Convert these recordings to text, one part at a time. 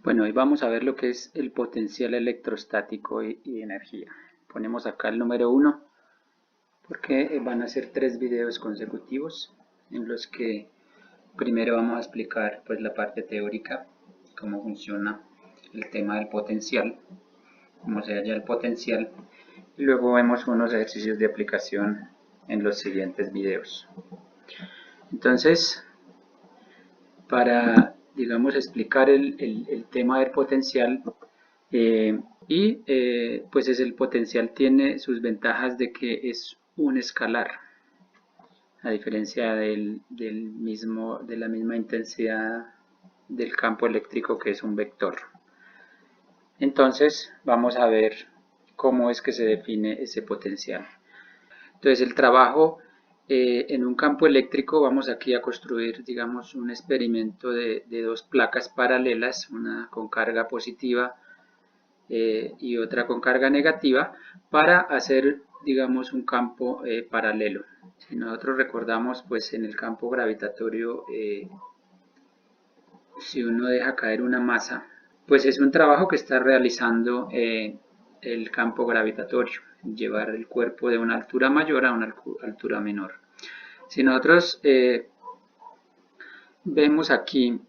Bueno, hoy vamos a ver lo que es el potencial electrostático y energía. Ponemos acá el número 1 porque van a ser 3 videos consecutivos en los que primero vamos a explicar pues la parte teórica, cómo funciona el tema del potencial, cómo se halla el potencial, y luego vemos unos ejercicios de aplicación en los siguientes videos. Entonces, para, digamos, explicar el tema del potencial, pues el potencial tiene sus ventajas de que es un escalar, a diferencia de la misma intensidad del campo eléctrico, que es un vector. Entonces vamos a ver cómo es que se define ese potencial. Entonces el trabajo en un campo eléctrico, vamos aquí a construir, digamos, un experimento de dos placas paralelas, una con carga positiva y otra con carga negativa, para hacer, digamos, un campo paralelo. Si nosotros recordamos, pues en el campo gravitatorio, si uno deja caer una masa, pues es un trabajo que está realizando el campo gravitatorio, llevar el cuerpo de una altura mayor a una altura menor. Si nosotros vemos aquí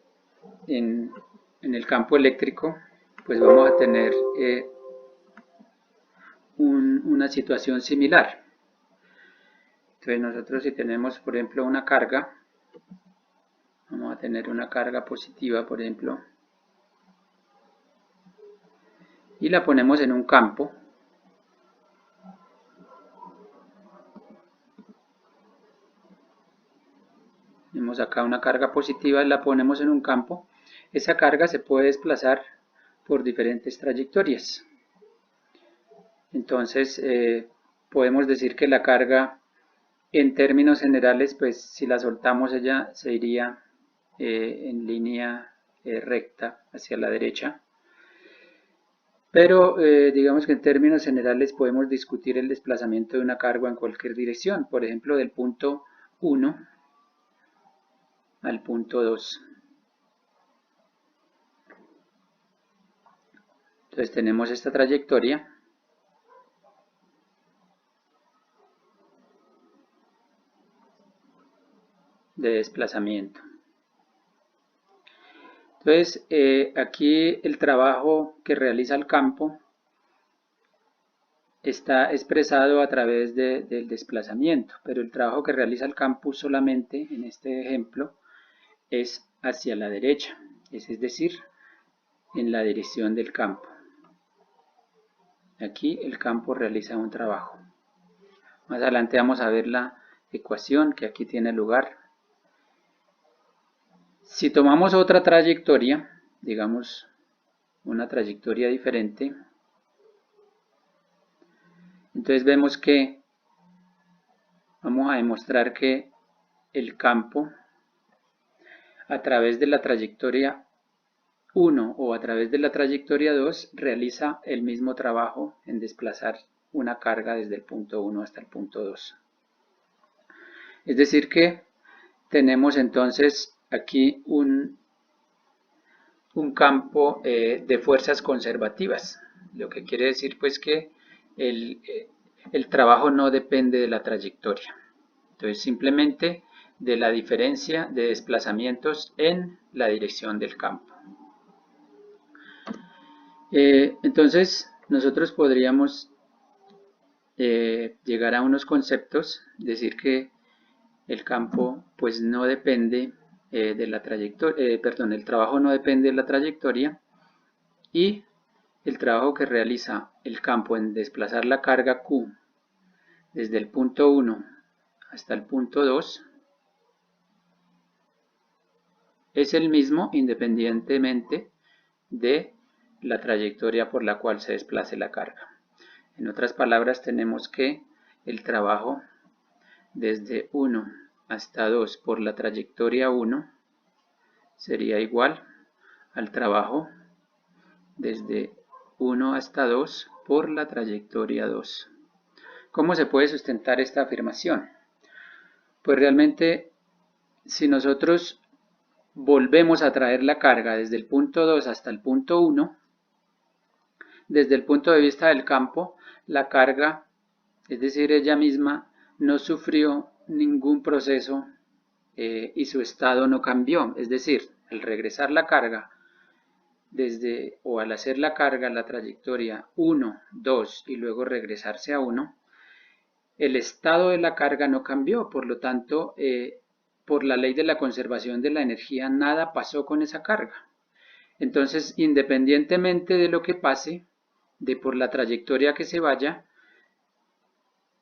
en el campo eléctrico, pues vamos a tener una situación similar. Entonces nosotros, si tenemos por ejemplo una carga, vamos a tener una carga positiva por ejemplo, y la ponemos en un campo. Tenemos acá una carga positiva y la ponemos en un campo. Esa carga se puede desplazar por diferentes trayectorias. Entonces podemos decir que la carga, en términos generales, pues si la soltamos, ella se iría en línea recta hacia la derecha. Pero digamos que en términos generales podemos discutir el desplazamiento de una carga en cualquier dirección, por ejemplo del punto 1 al punto 2. Entonces tenemos esta trayectoria de desplazamiento. Entonces aquí el trabajo que realiza el campo está expresado a través del desplazamiento, pero el trabajo que realiza el campo solamente en este ejemplo es hacia la derecha, es decir, en la dirección del campo. Aquí el campo realiza un trabajo. Más adelante vamos a ver la ecuación que aquí tiene lugar. Si tomamos otra trayectoria, digamos una trayectoria diferente, entonces vemos que vamos a demostrar que el campo a través de la trayectoria 1 o a través de la trayectoria 2 realiza el mismo trabajo en desplazar una carga desde el punto 1 hasta el punto 2. Es decir que tenemos entonces aquí un campo de fuerzas conservativas, lo que quiere decir pues que el trabajo no depende de la trayectoria, entonces simplemente de la diferencia de desplazamientos en la dirección del campo. Entonces nosotros podríamos llegar a unos conceptos, decir que el campo pues no depende de la trayectoria, el trabajo no depende de la trayectoria, y el trabajo que realiza el campo en desplazar la carga Q desde el punto 1 hasta el punto 2 es el mismo independientemente de la trayectoria por la cual se desplace la carga. En otras palabras, tenemos que el trabajo desde 1 hasta 2 por la trayectoria 1 sería igual al trabajo desde 1 hasta 2 por la trayectoria 2. ¿Cómo se puede sustentar esta afirmación? Pues realmente, si nosotros volvemos a traer la carga desde el punto 2 hasta el punto 1, desde el punto de vista del campo, la carga, es decir, ella misma, no sufrió ningún proceso y su estado no cambió. Es decir, al regresar la carga al hacer la carga, la trayectoria 1, 2 y luego regresarse a 1, el estado de la carga no cambió, por lo tanto, por la ley de la conservación de la energía, nada pasó con esa carga. Entonces, independientemente de lo que pase, de por la trayectoria que se vaya,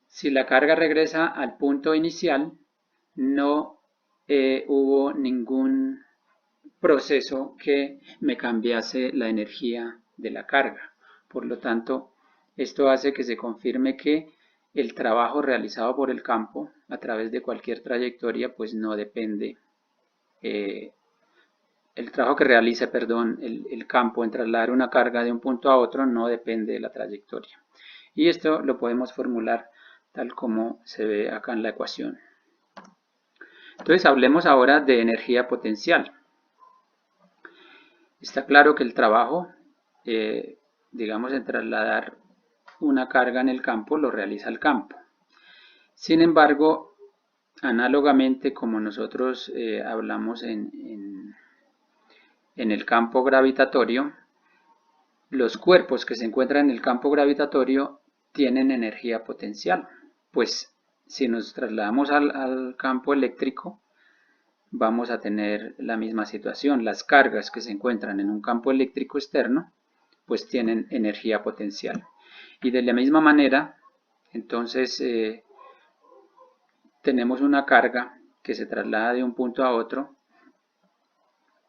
si la carga regresa al punto inicial, no hubo ningún proceso que me cambiase la energía de la carga. Por lo tanto, esto hace que se confirme que el trabajo realizado por el campo a través de cualquier trayectoria pues no depende, el trabajo que realice, el campo en trasladar una carga de un punto a otro no depende de la trayectoria. Y esto lo podemos formular tal como se ve acá en la ecuación. Entonces hablemos ahora de energía potencial. Está claro que el trabajo, digamos, en trasladar una carga en el campo, lo realiza el campo. Sin embargo, análogamente como nosotros hablamos en el campo gravitatorio, los cuerpos que se encuentran en el campo gravitatorio tienen energía potencial. Pues si nos trasladamos al campo eléctrico, vamos a tener la misma situación. Las cargas que se encuentran en un campo eléctrico externo, pues tienen energía potencial. Y de la misma manera, entonces, tenemos una carga que se traslada de un punto a otro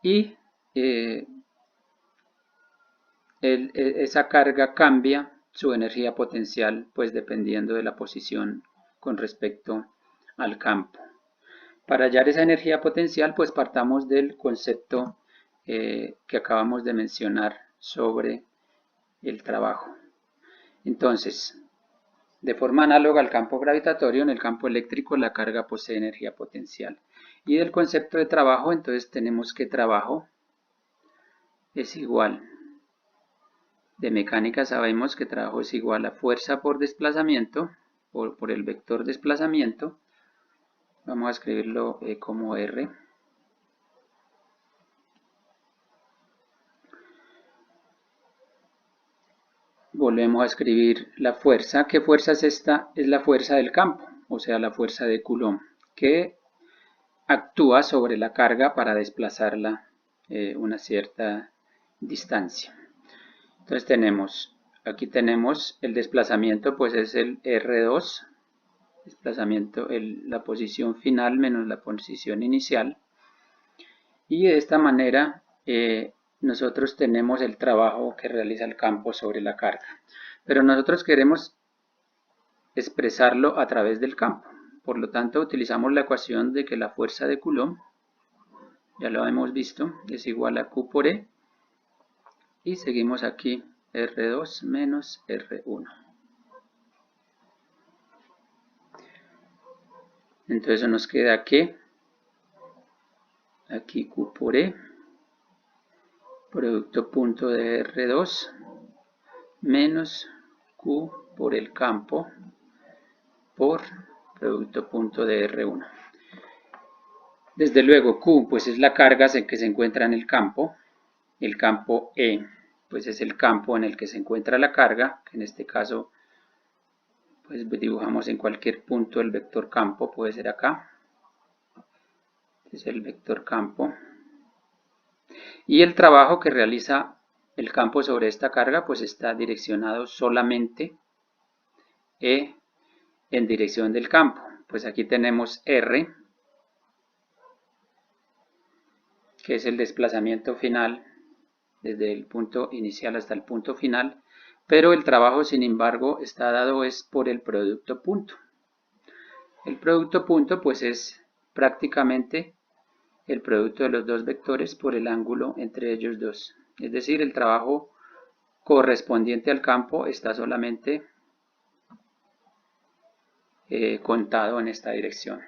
y esa carga cambia su energía potencial, pues dependiendo de la posición con respecto al campo. Para hallar esa energía potencial, pues partamos del concepto que acabamos de mencionar sobre el trabajo. Entonces, de forma análoga al campo gravitatorio, en el campo eléctrico la carga posee energía potencial. Y del concepto de trabajo, entonces tenemos que trabajo es igual. De mecánica sabemos que trabajo es igual a fuerza por desplazamiento, por el vector desplazamiento. Vamos a escribirlo como R. Volvemos a escribir la fuerza. ¿Qué fuerza es esta? Es la fuerza del campo, o sea, la fuerza de Coulomb, que actúa sobre la carga para desplazarla una cierta distancia. Entonces aquí tenemos el desplazamiento, pues es el R2, desplazamiento, la posición final menos la posición inicial. Y de esta manera nosotros tenemos el trabajo que realiza el campo sobre la carga. Pero nosotros queremos expresarlo a través del campo. Por lo tanto, utilizamos la ecuación de que la fuerza de Coulomb, ya lo hemos visto, es igual a Q por E. Y seguimos aquí R2 menos R1. Entonces nos queda que aquí Q por E, producto punto de R2 menos Q por el campo por producto punto de R1. Desde luego Q pues es la carga que se encuentra en el campo E pues es el campo en el que se encuentra la carga, que en este caso pues dibujamos en cualquier punto el vector campo, puede ser acá, es el vector campo, y el trabajo que realiza el campo sobre esta carga pues está direccionado solamente en dirección del campo. Pues aquí tenemos R, que es el desplazamiento final desde el punto inicial hasta el punto final, pero el trabajo sin embargo está dado es por el producto punto. El producto punto pues es prácticamente el producto de los dos vectores por el ángulo entre ellos dos. Es decir, el trabajo correspondiente al campo está solamente contado en esta dirección.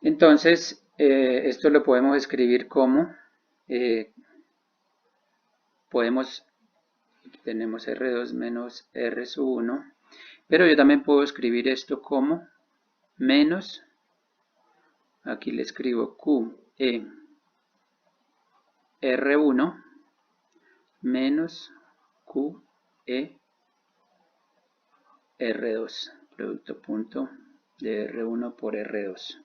Entonces, esto lo podemos escribir como, tenemos R2 menos R sub 1, pero yo también puedo escribir esto como menos, aquí le escribo QE R1 menos QE R2, producto punto de R1 por R2.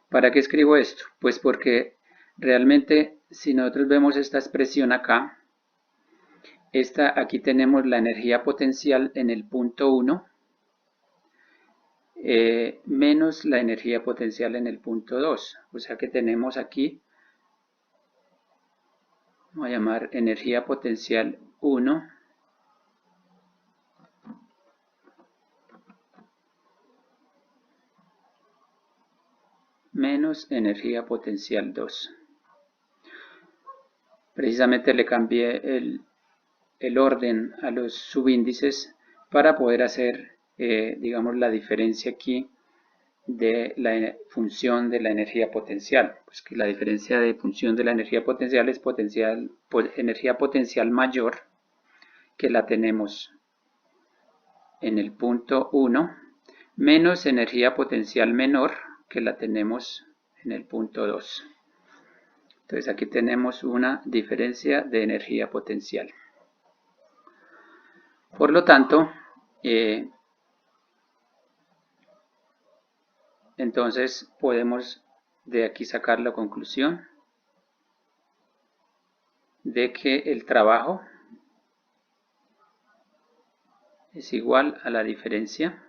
¿Para qué escribo esto? Pues porque realmente si nosotros vemos esta expresión acá, aquí tenemos la energía potencial en el punto 1 menos la energía potencial en el punto 2. O sea que tenemos aquí, vamos a llamar energía potencial 1 menos energía potencial 2. Precisamente le cambié el orden a los subíndices para poder hacer, digamos, la diferencia aquí de la función de la energía potencial. Pues que la diferencia de función de la energía potencial es energía potencial mayor, que la tenemos en el punto 1, menos energía potencial menor, que la tenemos en el punto 2. Entonces aquí tenemos una diferencia de energía potencial. Por lo tanto, entonces podemos de aquí sacar la conclusión de que el trabajo es igual a la diferencia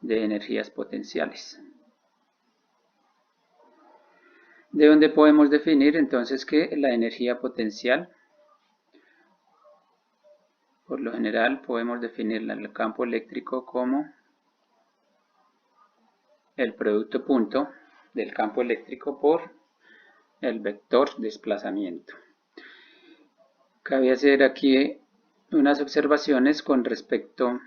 de energías potenciales. De donde podemos definir entonces que la energía potencial, por lo general podemos definirla en el campo eléctrico como el producto punto del campo eléctrico por el vector desplazamiento. Cabe hacer aquí unas observaciones con respecto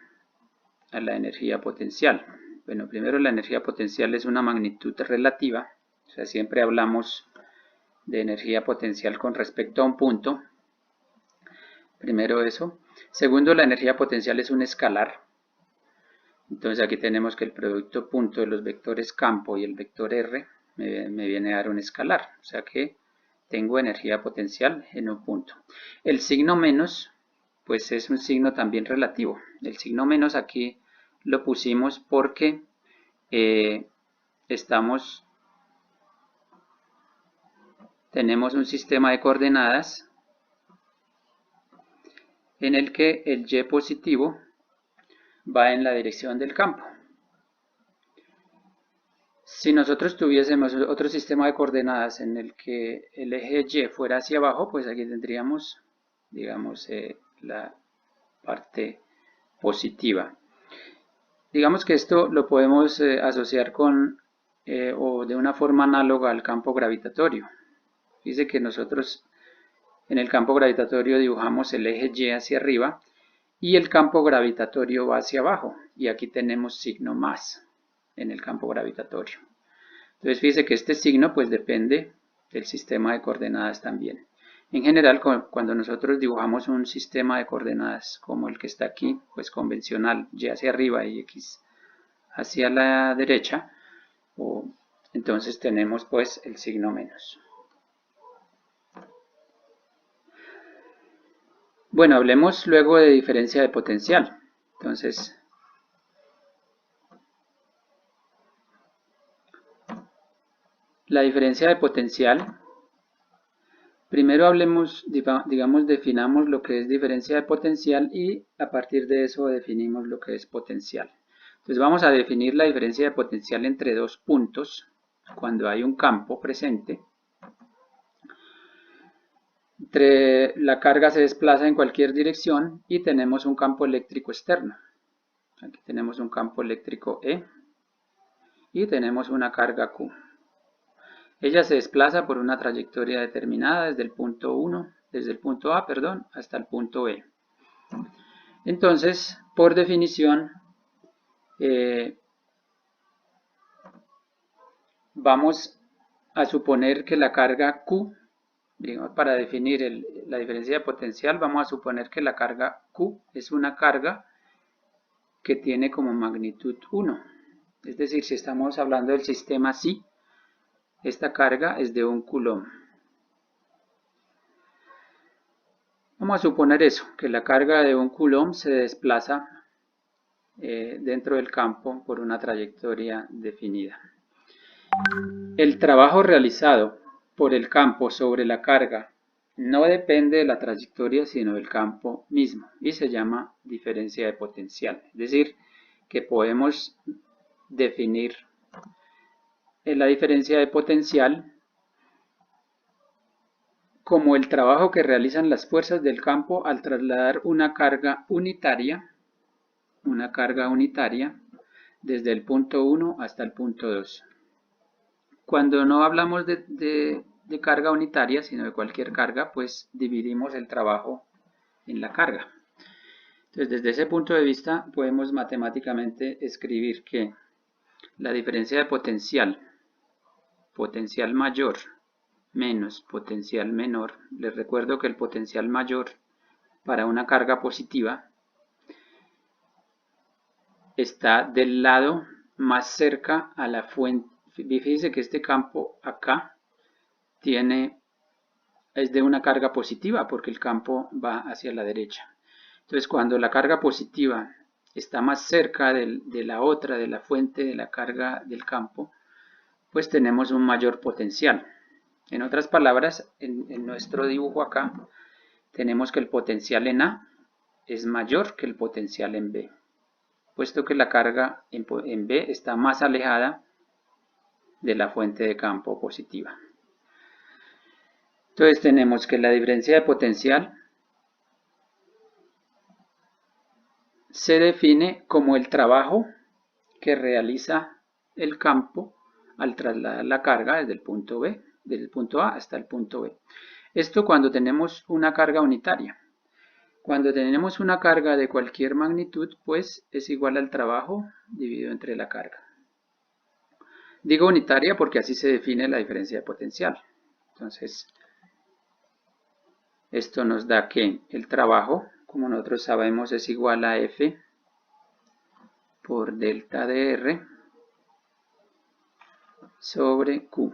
a la energía potencial. Bueno, primero la energía potencial es una magnitud relativa, o sea, siempre hablamos de energía potencial con respecto a un punto. Primero eso. Segundo, la energía potencial es un escalar. Entonces aquí tenemos que el producto punto de los vectores campo y el vector R me viene a dar un escalar. O sea que tengo energía potencial en un punto. El signo menos, pues es un signo también relativo. El signo menos aquí lo pusimos porque tenemos un sistema de coordenadas en el que el Y positivo va en la dirección del campo. Si nosotros tuviésemos otro sistema de coordenadas en el que el eje Y fuera hacia abajo, pues aquí tendríamos, digamos, la parte positiva. Digamos que esto lo podemos asociar con o de una forma análoga al campo gravitatorio. Dice que nosotros en el campo gravitatorio dibujamos el eje Y hacia arriba y el campo gravitatorio va hacia abajo. Y aquí tenemos signo más en el campo gravitatorio. Entonces fíjese que este signo pues depende del sistema de coordenadas también. En general, cuando nosotros dibujamos un sistema de coordenadas como el que está aquí, pues convencional, Y hacia arriba y X hacia la derecha, entonces tenemos pues el signo menos. Bueno, hablemos luego de diferencia de potencial. Entonces, la diferencia de potencial, primero hablemos, digamos, definamos lo que es diferencia de potencial y a partir de eso definimos lo que es potencial. Entonces vamos a definir la diferencia de potencial entre dos puntos cuando hay un campo presente. La carga se desplaza en cualquier dirección y tenemos un campo eléctrico externo. Aquí tenemos un campo eléctrico E y tenemos una carga Q. Ella se desplaza por una trayectoria determinada desde el punto A, hasta el punto B. Entonces, por definición, vamos a suponer que la carga Q, digamos, para definir la diferencia de potencial, vamos a suponer que la carga Q es una carga que tiene como magnitud 1. Es decir, si estamos hablando del sistema psi, esta carga es de 1 coulomb. Vamos a suponer eso, que la carga de 1 coulomb se desplaza dentro del campo por una trayectoria definida. El trabajo realizado por el campo sobre la carga no depende de la trayectoria sino del campo mismo y se llama diferencia de potencial. Es decir, que podemos definir la diferencia de potencial como el trabajo que realizan las fuerzas del campo al trasladar una carga unitaria desde el punto 1 hasta el punto 2. Cuando no hablamos de carga unitaria, sino de cualquier carga, pues dividimos el trabajo en la carga. Entonces, desde ese punto de vista, podemos matemáticamente escribir que la diferencia de potencial mayor menos potencial menor, les recuerdo que el potencial mayor para una carga positiva está del lado más cerca a la fuente. Fíjense que este campo acá es de una carga positiva porque el campo va hacia la derecha. Entonces, cuando la carga positiva está más cerca de la fuente de la carga del campo, pues tenemos un mayor potencial. En otras palabras, en nuestro dibujo acá, tenemos que el potencial en A es mayor que el potencial en B, puesto que la carga en B está más alejada de la fuente de campo positiva. Entonces tenemos que la diferencia de potencial se define como el trabajo que realiza el campo al trasladar la carga desde el punto B, desde el punto A hasta el punto B. Esto cuando tenemos una carga unitaria. Cuando tenemos una carga de cualquier magnitud, pues es igual al trabajo dividido entre la carga. Digo unitaria porque así se define la diferencia de potencial. Entonces, esto nos da que el trabajo, como nosotros sabemos, es igual a F por delta de R sobre Q.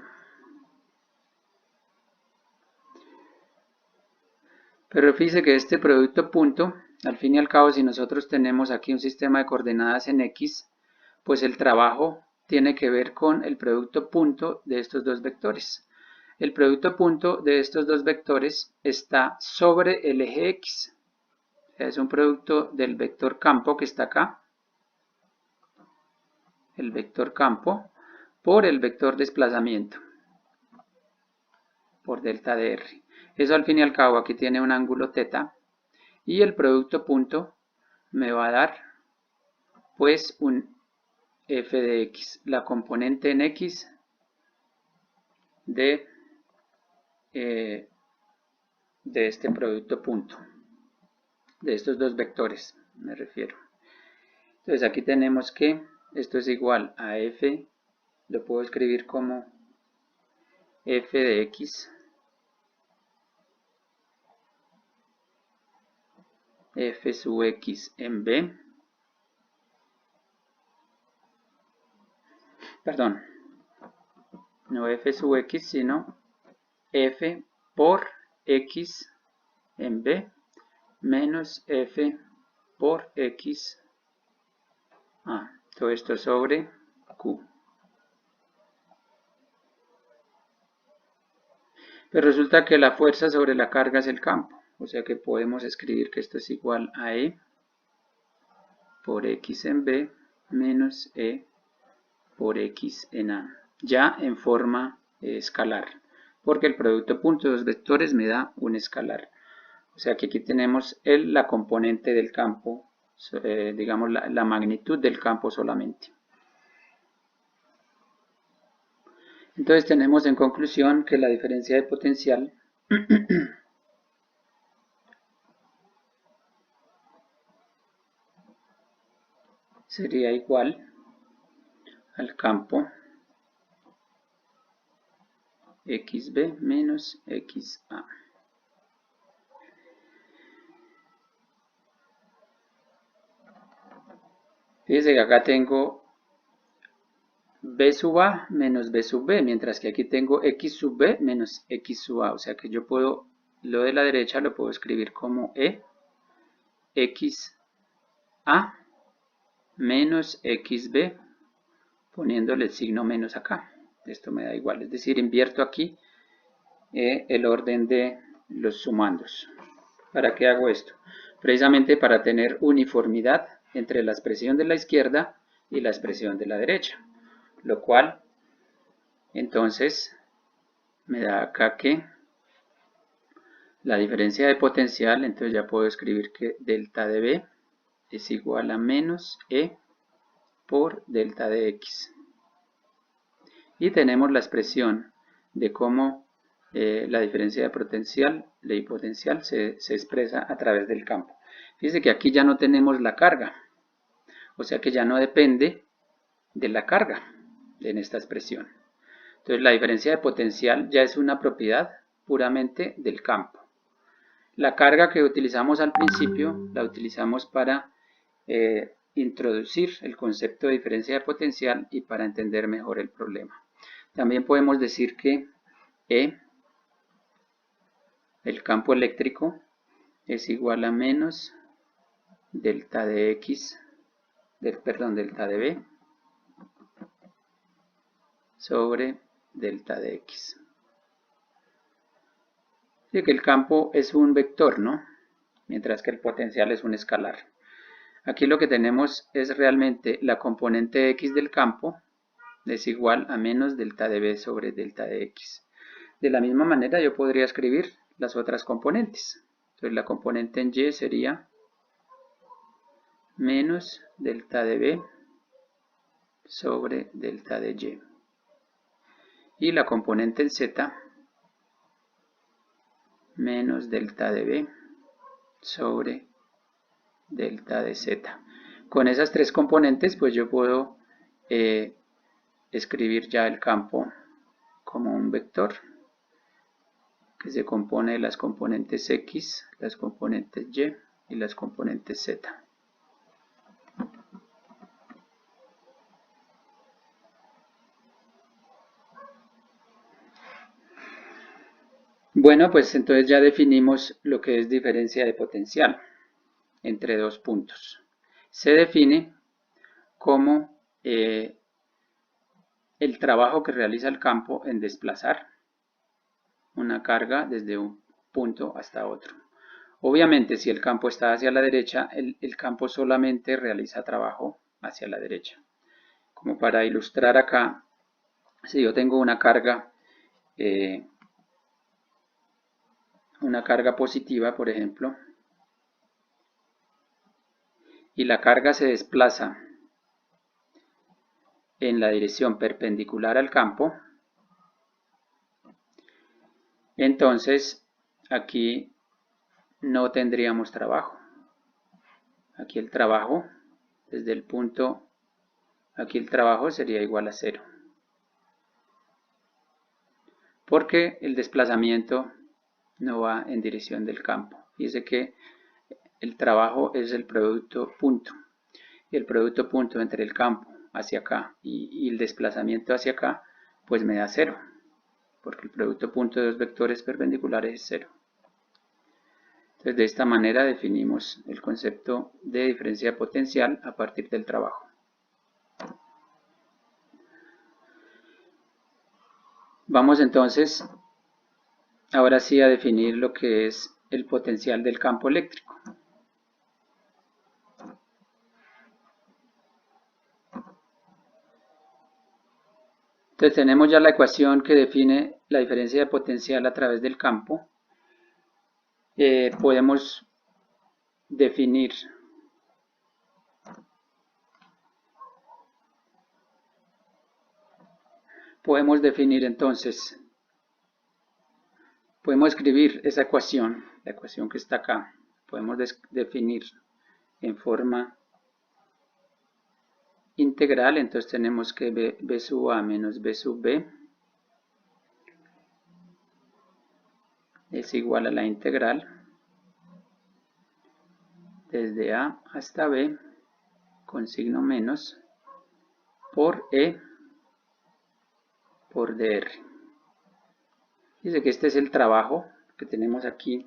Pero fíjese que este producto punto, al fin y al cabo, si nosotros tenemos aquí un sistema de coordenadas en X, pues el trabajo tiene que ver con el producto punto de estos dos vectores. El producto punto de estos dos vectores está sobre el eje X. Es un producto del vector campo que está acá, el vector campo, por el vector desplazamiento, por delta de R. Eso al fin y al cabo aquí tiene un ángulo θ y el producto punto me va a dar pues un f de x, la componente en x de este producto punto, de estos dos vectores me refiero. Entonces aquí tenemos que esto es igual a f, lo puedo escribir como f de x, f sub x en b, perdón, no f sub x, sino f por x en b menos f por x, todo esto sobre q. Pero resulta que la fuerza sobre la carga es el campo, o sea que podemos escribir que esto es igual a E por X en B menos E por X en A, ya en forma escalar, porque el producto punto de los vectores me da un escalar. O sea que aquí tenemos la componente del campo, digamos la magnitud del campo solamente. Entonces tenemos en conclusión que la diferencia de potencial sería igual al campo xb menos xa. Fíjense que acá tengo b sub a menos b sub b, mientras que aquí tengo x sub b menos x sub a. O sea que yo puedo, lo de la derecha lo puedo escribir como x a menos xb, poniéndole el signo menos acá. Esto me da igual, es decir, invierto aquí el orden de los sumandos. ¿Para qué hago esto? Precisamente para tener uniformidad entre la expresión de la izquierda y la expresión de la derecha, lo cual entonces me da acá que la diferencia de potencial, entonces ya puedo escribir que delta de B es igual a menos E por delta de X. Y tenemos la expresión de cómo la diferencia de potencial se expresa a través del campo. Fíjense que aquí ya no tenemos la carga, o sea que ya no depende de la carga en esta expresión. Entonces la diferencia de potencial ya es una propiedad puramente del campo. La carga que utilizamos al principio la utilizamos para introducir el concepto de diferencia de potencial y para entender mejor el problema. También podemos decir que E, el campo eléctrico, es igual a menos delta de X, delta de B sobre delta de X. Así que el campo es un vector, ¿no? Mientras que el potencial es un escalar. Aquí lo que tenemos es realmente la componente X del campo es igual a menos delta de B sobre delta de X. De la misma manera yo podría escribir las otras componentes. Entonces la componente en Y sería menos delta de B sobre delta de Y. Y la componente en Z menos delta de B sobre delta de Z. Con esas tres componentes pues yo puedo escribir ya el campo como un vector que se compone de las componentes X, las componentes Y y las componentes Z. Bueno, pues entonces ya definimos lo que es diferencia de potencial entre dos puntos. Se define como el trabajo que realiza el campo en desplazar una carga desde un punto hasta otro. Obviamente, si el campo está hacia la derecha, el campo solamente realiza trabajo hacia la derecha. Como para ilustrar acá, si yo tengo una carga positiva, por ejemplo, y la carga se desplaza en la dirección perpendicular al campo, entonces aquí no tendríamos trabajo. Aquí el trabajo, desde el punto, aquí el trabajo sería igual a 0. Porque el desplazamiento no va en dirección del campo. Fíjese que el trabajo es el producto punto. Y el producto punto entre el campo hacia acá y el desplazamiento hacia acá, pues me da 0. Porque el producto punto de dos vectores perpendiculares es 0. Entonces de esta manera definimos el concepto de diferencia potencial a partir del trabajo. Vamos entonces ahora sí a definir lo que es el potencial del campo eléctrico. Entonces tenemos ya la ecuación que define la diferencia de potencial a través del campo. Podemos definir entonces, podemos escribir esa ecuación, la ecuación que está acá, podemos definir en forma integral. Entonces tenemos que b sub a menos b sub b es igual a la integral desde A hasta B con signo menos por E por dr. Dice que este es el trabajo que tenemos aquí,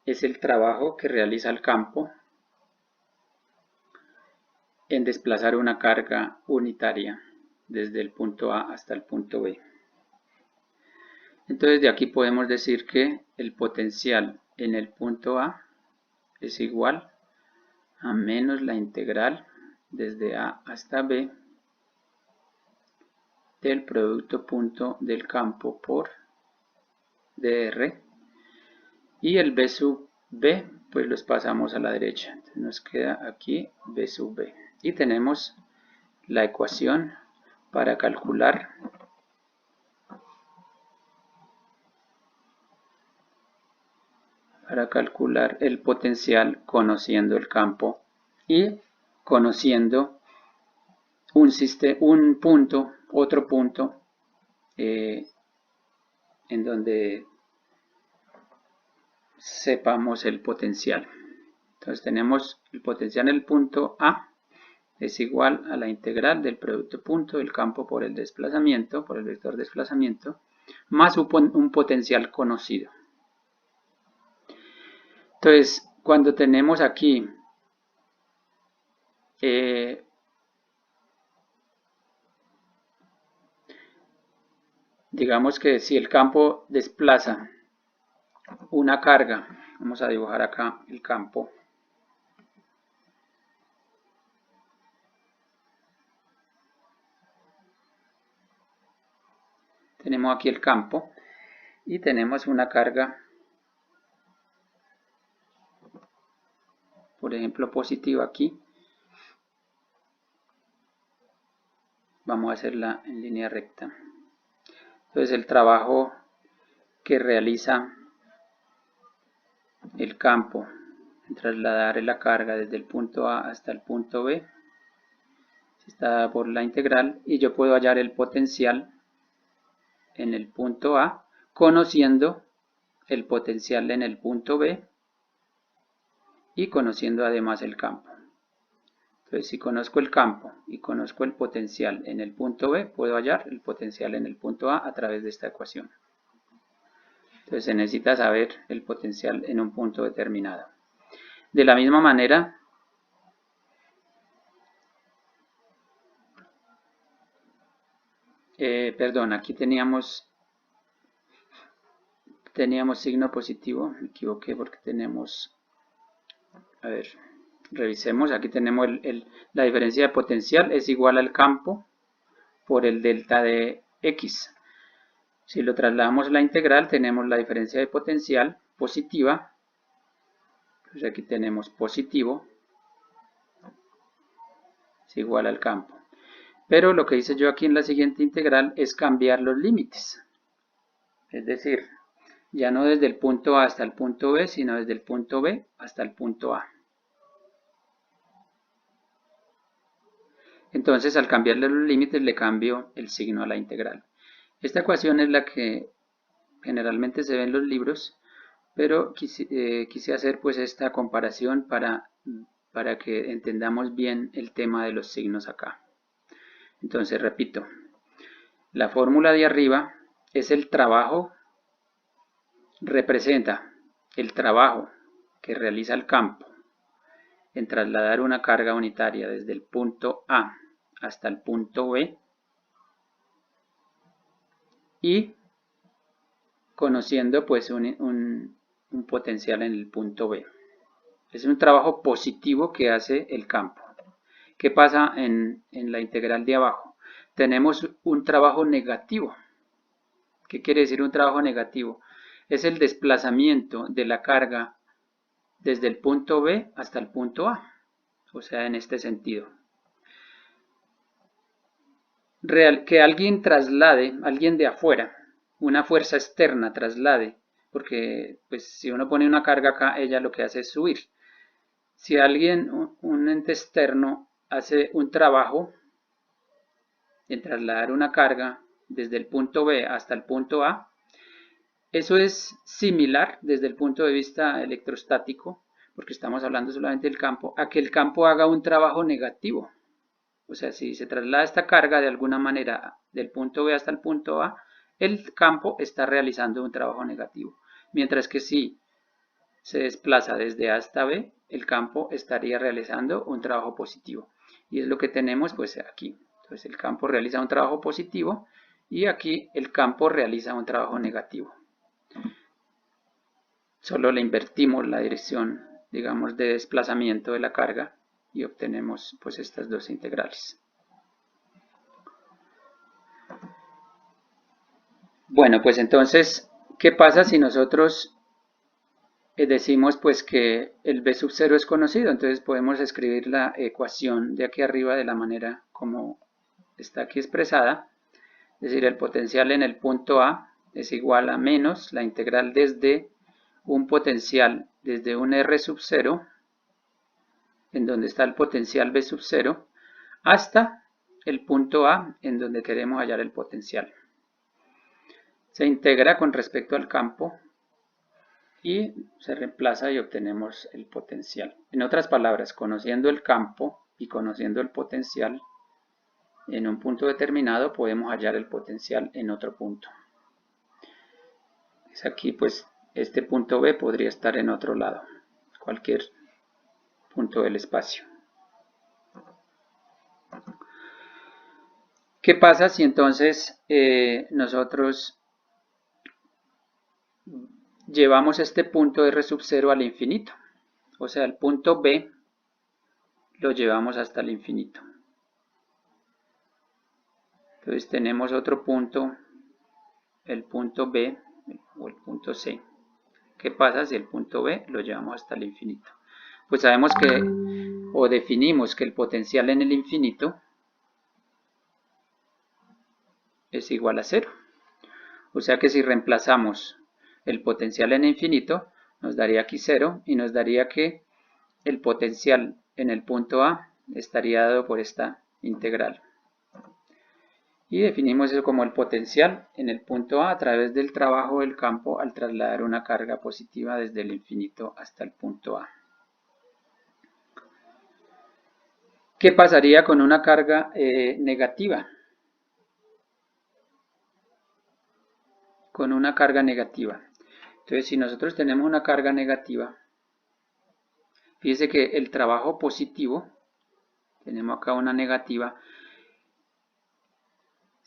es el trabajo que realiza el campo en desplazar una carga unitaria desde el punto A hasta el punto B. Entonces de aquí podemos decir que el potencial en el punto A es igual a menos la integral desde A hasta B del producto punto del campo por dr, y el B sub B pues los pasamos a la derecha. Entonces nos queda aquí B sub B y tenemos la ecuación para calcular el potencial conociendo el campo y conociendo otro punto en donde sepamos el potencial. Entonces tenemos el potencial en el punto A es igual a la integral del producto punto del campo por el desplazamiento, por el vector desplazamiento, más un potencial conocido. Entonces, cuando tenemos aquí digamos que si el campo desplaza una carga, vamos a dibujar acá el campo. Tenemos aquí el campo y tenemos una carga, por ejemplo, positiva aquí. Vamos a hacerla en línea recta. Entonces el trabajo que realiza el campo en trasladar la carga desde el punto A hasta el punto B está dada por la integral, y yo puedo hallar el potencial en el punto A conociendo el potencial en el punto B y conociendo además el campo. Entonces, si conozco el campo y conozco el potencial en el punto B, puedo hallar el potencial en el punto A través de esta ecuación. Entonces, se necesita saber el potencial en un punto determinado. De la misma manera, aquí teníamos signo positivo, me equivoqué porque tenemos, a ver, revisemos, aquí tenemos la diferencia de potencial es igual al campo por el delta de x. Si lo trasladamos a la integral, tenemos la diferencia de potencial positiva, pues aquí tenemos positivo, es igual al campo. Pero lo que hice yo aquí en la siguiente integral es cambiar los límites, es decir, ya no desde el punto A hasta el punto B, sino desde el punto B hasta el punto A. Entonces, al cambiarle los límites, le cambio el signo a la integral. Esta ecuación es la que generalmente se ve en los libros, pero quise hacer pues esta comparación para que entendamos bien el tema de los signos acá. Entonces, repito, la fórmula de arriba es el trabajo, representa el trabajo que realiza el campo en trasladar una carga unitaria desde el punto A hasta el punto B y conociendo pues un potencial en el punto B. Es un trabajo positivo que hace el campo. ¿Qué pasa en la integral de abajo? Tenemos un trabajo negativo. ¿Qué quiere decir un trabajo negativo? Es el desplazamiento de la carga desde el punto B hasta el punto A. O sea, en este sentido. Que alguien traslade, alguien de afuera, una fuerza externa traslade, porque pues si uno pone una carga acá, ella lo que hace es subir. Si alguien, un ente externo, hace un trabajo en trasladar una carga desde el punto B hasta el punto A, Eso es similar desde el punto de vista electrostático, porque estamos hablando solamente del campo, a que el campo haga un trabajo negativo. O sea, si se traslada esta carga de alguna manera del punto B hasta el punto A, el campo está realizando un trabajo negativo. Mientras que si se desplaza desde A hasta B, el campo estaría realizando un trabajo positivo. Y es lo que tenemos pues aquí. Entonces el campo realiza un trabajo positivo y aquí el campo realiza un trabajo negativo. Solo le invertimos la dirección, digamos, de desplazamiento de la carga y obtenemos pues estas dos integrales. Bueno, pues entonces, ¿qué pasa si nosotros decimos pues que el B sub 0 es conocido? Entonces podemos escribir la ecuación de aquí arriba de la manera como está aquí expresada. Es decir, el potencial en el punto A es igual a menos la integral desde un potencial desde un R sub 0, en donde está el potencial B sub 0, hasta el punto A, en donde queremos hallar el potencial. Se integra con respecto al campo y se reemplaza y obtenemos el potencial. En otras palabras, conociendo el campo y conociendo el potencial en un punto determinado, podemos hallar el potencial en otro punto. Es aquí, pues, este punto B podría estar en otro lado, cualquier punto del espacio. ¿Qué pasa si entonces nosotros llevamos este punto R sub 0 al infinito? O sea, el punto B lo llevamos hasta el infinito. Entonces tenemos otro punto, el punto B o el punto C. ¿Qué pasa si el punto B lo llevamos hasta el infinito? Pues sabemos que, o definimos que el potencial en el infinito es igual a 0. O sea que si reemplazamos el potencial en infinito, nos daría aquí 0 y nos daría que el potencial en el punto A estaría dado por esta integral. Y definimos eso como el potencial en el punto A través del trabajo del campo al trasladar una carga positiva desde el infinito hasta el punto A. ¿Qué pasaría con una carga negativa? Con una carga negativa. Entonces, si nosotros tenemos una carga negativa, fíjese que el trabajo positivo, tenemos acá una negativa,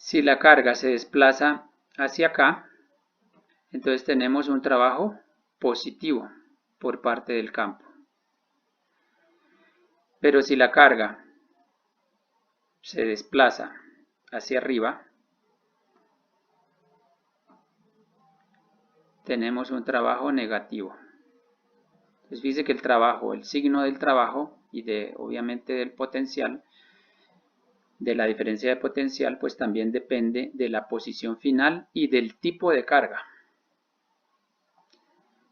si la carga se desplaza hacia acá, entonces tenemos un trabajo positivo por parte del campo. Pero si la carga se desplaza hacia arriba, tenemos un trabajo negativo. Entonces fíjese que el trabajo, el signo del trabajo y obviamente del potencial, de la diferencia de potencial, pues también depende de la posición final y del tipo de carga.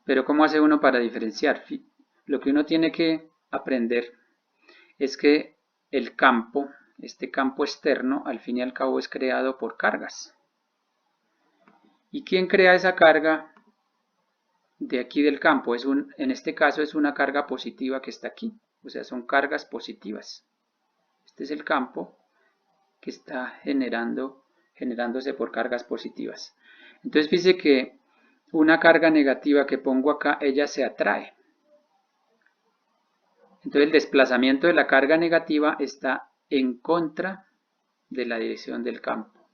Pero ¿cómo hace uno para diferenciar? Lo que uno tiene que aprender es que el campo, este campo externo, al fin y al cabo es creado por cargas. ¿Y quién crea esa carga de aquí del campo? En este caso es una carga positiva que está aquí, o sea, son cargas positivas. Este es el campo que está generándose por cargas positivas. Entonces fíjese que una carga negativa que pongo acá, ella se atrae. Entonces el desplazamiento de la carga negativa está en contra de la dirección del campo,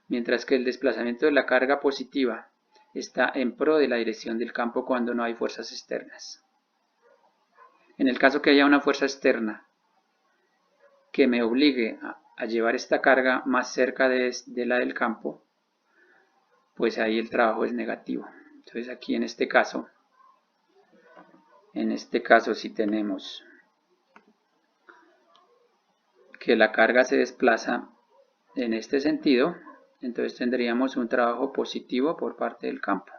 mientras que el desplazamiento de la carga positiva está en pro de la dirección del campo cuando no hay fuerzas externas. En el caso que haya una fuerza externa que me obligue a llevar esta carga más cerca de la del campo, pues ahí el trabajo es negativo. Entonces aquí en este caso si tenemos que la carga se desplaza en este sentido, entonces tendríamos un trabajo positivo por parte del campo.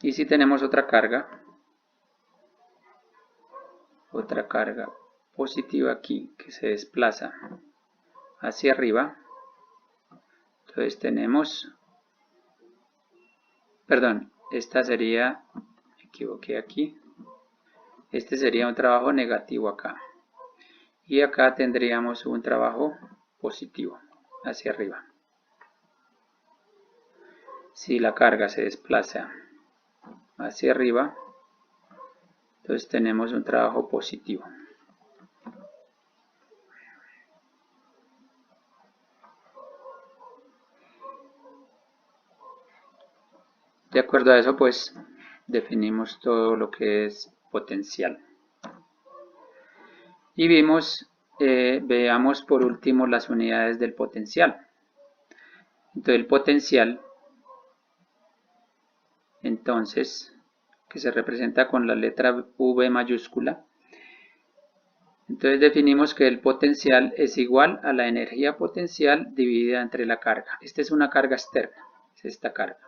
Y si tenemos otra carga positiva aquí que se desplaza hacia arriba, Entonces tenemos, perdón, esta sería, me equivoqué aquí, este sería un trabajo negativo acá. Y acá tendríamos un trabajo positivo hacia arriba. Si la carga se desplaza hacia arriba, entonces tenemos un trabajo positivo. De acuerdo a eso, pues definimos todo lo que es potencial. Y veamos por último las unidades del potencial. Entonces el potencial, entonces, que se representa con la letra V mayúscula, entonces definimos que el potencial es igual a la energía potencial dividida entre la carga. Esta es una carga externa, es esta carga.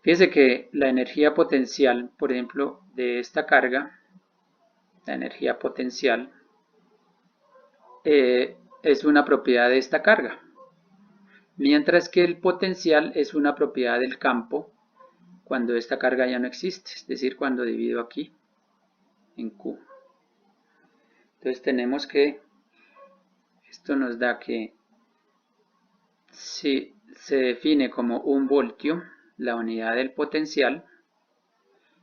Fíjese que la energía potencial, por ejemplo, de esta carga, la energía potencial, es una propiedad de esta carga. Mientras que el potencial es una propiedad del campo cuando esta carga ya no existe, es decir, cuando divido aquí en Q. Entonces tenemos que, esto nos da que si se define como 1 voltio la unidad del potencial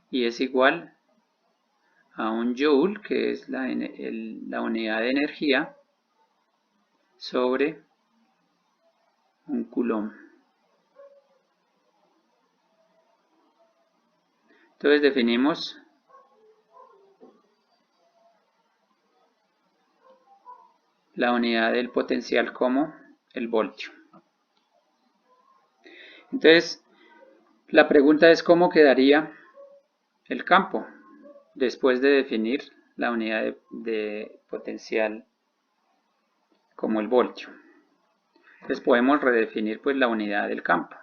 y es igual a 1 joule, que es la unidad de energía, sobre 1 coulomb. Entonces definimos la unidad del potencial como el voltio. Entonces, la pregunta es cómo quedaría el campo después de definir la unidad de potencial como el voltio. Entonces podemos redefinir pues la unidad del campo.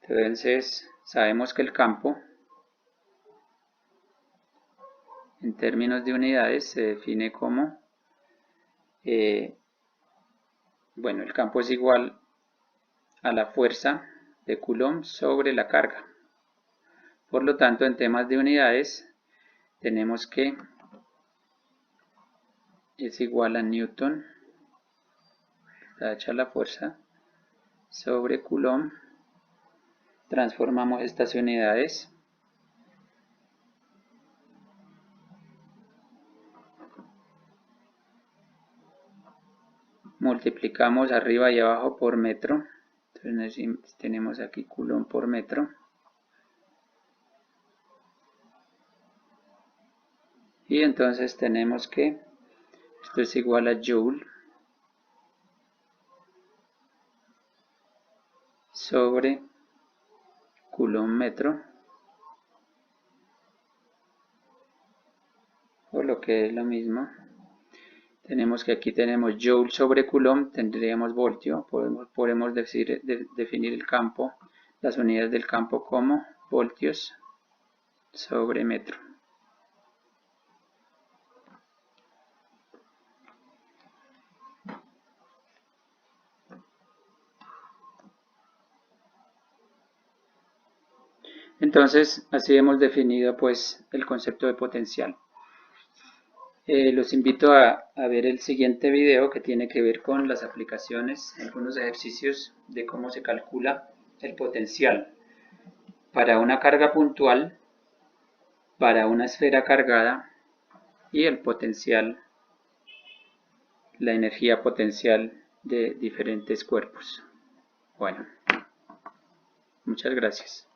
Entonces sabemos que el campo en términos de unidades se define como bueno, el campo es igual a la fuerza de Coulomb sobre la carga. Por lo tanto, en temas de unidades tenemos que es igual a Newton, hecha la fuerza, sobre Coulomb. Transformamos estas unidades. Multiplicamos arriba y abajo por metro. Entonces tenemos aquí Coulomb por metro. Y entonces tenemos que esto es igual a Joule sobre Coulomb metro, o lo que es lo mismo. Tenemos que aquí tenemos Joule sobre Coulomb, tendríamos voltio. Podemos definir el campo, las unidades del campo como voltios sobre metro. Entonces, así hemos definido pues el concepto de potencial. Los invito a ver el siguiente video que tiene que ver con las aplicaciones, algunos ejercicios de cómo se calcula el potencial para una carga puntual, para una esfera cargada y el potencial, la energía potencial de diferentes cuerpos. Bueno, muchas gracias.